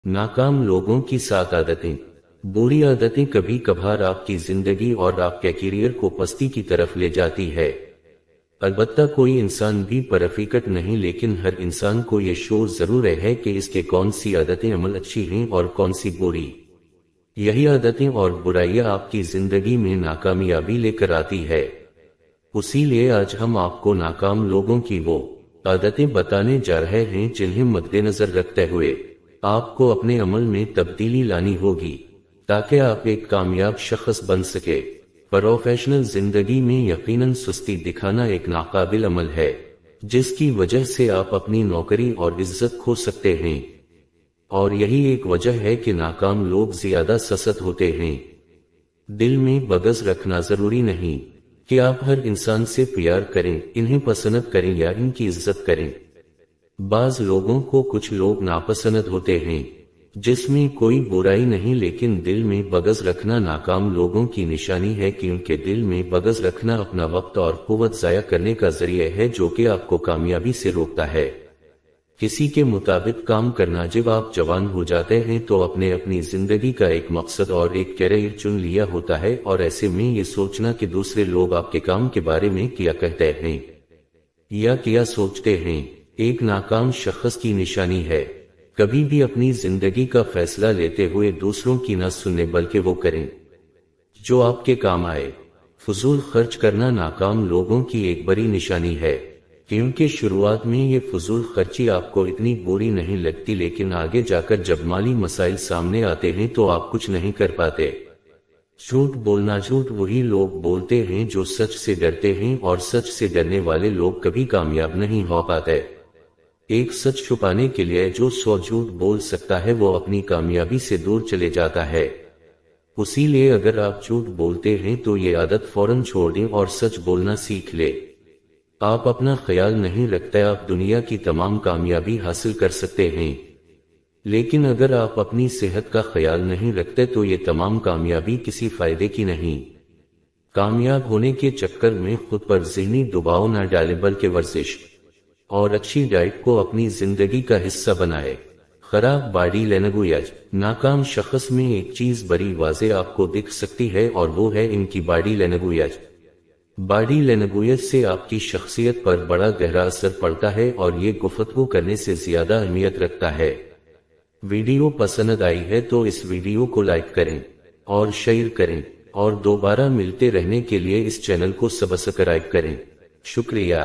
नाकाम लोगों की 7 आदतें। बुरी आदतें कभी कभार आपकी जिंदगी और आपके करियर को पस्ती की तरफ ले जाती है। अलबत्ता कोई इंसान भी परफेक्ट नहीं, लेकिन हर इंसान को ये शोर जरूर है कि इसके कौन सी आदतें अमल अच्छी हैं और कौन सी बुरी। यही आदतें और बुराइयां आपकी जिंदगी में नाकामयाबी लेकर आती है। उसीलिए आज हम आपको नाकाम लोगों की वो आदतें बताने जा रहे हैं जिन्हें मद्देनजर रखते हुए आपको अपने अमल में तब्दीली लानी होगी, ताकि आप एक कामयाब शख्स बन सके। प्रोफेशनल जिंदगी में यकीनन सुस्ती दिखाना एक नाकाबिल अमल है, जिसकी वजह से आप अपनी नौकरी और इज्जत खो सकते हैं। और यही एक वजह है कि नाकाम लोग ज्यादा सस्त होते हैं। दिल में बग़ज़ रखना जरूरी नहीं कि आप हर इंसान से प्यार करें, इन्हें पसंद करें या इनकी इज्जत करें। बाज लोगों को कुछ लोग नापसंद होते हैं, जिसमें कोई बुराई नहीं, लेकिन दिल में बग़ज़ रखना नाकाम लोगों की निशानी है, क्योंकि दिल में बग़ज़ रखना अपना वक्त और कुव्वत ज़ाया करने का जरिया है, जो कि आपको कामयाबी से रोकता है। किसी के मुताबिक काम करना। जब आप जवान हो जाते हैं तो अपनी जिंदगी का एक मकसद और एक कैरियर चुन लिया होता है, और ऐसे में ये सोचना कि दूसरे लोग आपके काम के बारे में क्या कहते हैं या क्या सोचते हैं, एक नाकाम शख्स की निशानी है। कभी भी अपनी जिंदगी का फैसला लेते हुए दूसरों की न सुने, बल्कि वो करें जो आपके काम आए। फजूल खर्च करना नाकाम लोगों की एक बड़ी निशानी है, क्योंकि शुरुआत में ये फजूल खर्ची आपको इतनी बुरी नहीं लगती, लेकिन आगे जाकर जब माली मसाइल सामने आते हैं तो आप कुछ नहीं कर पाते। झूठ बोलना। झूठ वही लोग बोलते हैं जो सच से डरते हैं, और सच से डरने वाले लोग कभी कामयाब नहीं हो पाते। एक सच छुपाने के लिए जो 100 झूठ बोल सकता है, वो अपनी कामयाबी से दूर चले जाता है। उसीलिए अगर आप झूठ बोलते हैं तो ये आदत फौरन छोड़ दें और सच बोलना सीख ले। आप अपना ख्याल नहीं रखते, आप दुनिया की तमाम कामयाबी हासिल कर सकते हैं, लेकिन अगर आप अपनी सेहत का ख्याल नहीं रखते तो ये तमाम कामयाबी किसी फायदे की नहीं। कामयाब होने के चक्कर में खुद पर ज़हनी दबाव न डालें, बल्कि वर्जिश और अच्छी डाइट को अपनी जिंदगी का हिस्सा बनाए। खराब बॉडी लैंग्वेज। नाकाम शख्स में एक चीज बड़ी वाज़े आपको दिख सकती है, और वो है इनकी बॉडी लैंग्वेज। बॉडी लैंग्वेज से आपकी शख्सियत पर बड़ा गहरा असर पड़ता है, और ये गुफ्तगू करने से ज्यादा अहमियत रखता है। वीडियो पसंद आई है तो इस वीडियो को लाइक करें और शेयर करें, और दोबारा मिलते रहने के लिए इस चैनल को सब्सक्राइब करें। शुक्रिया।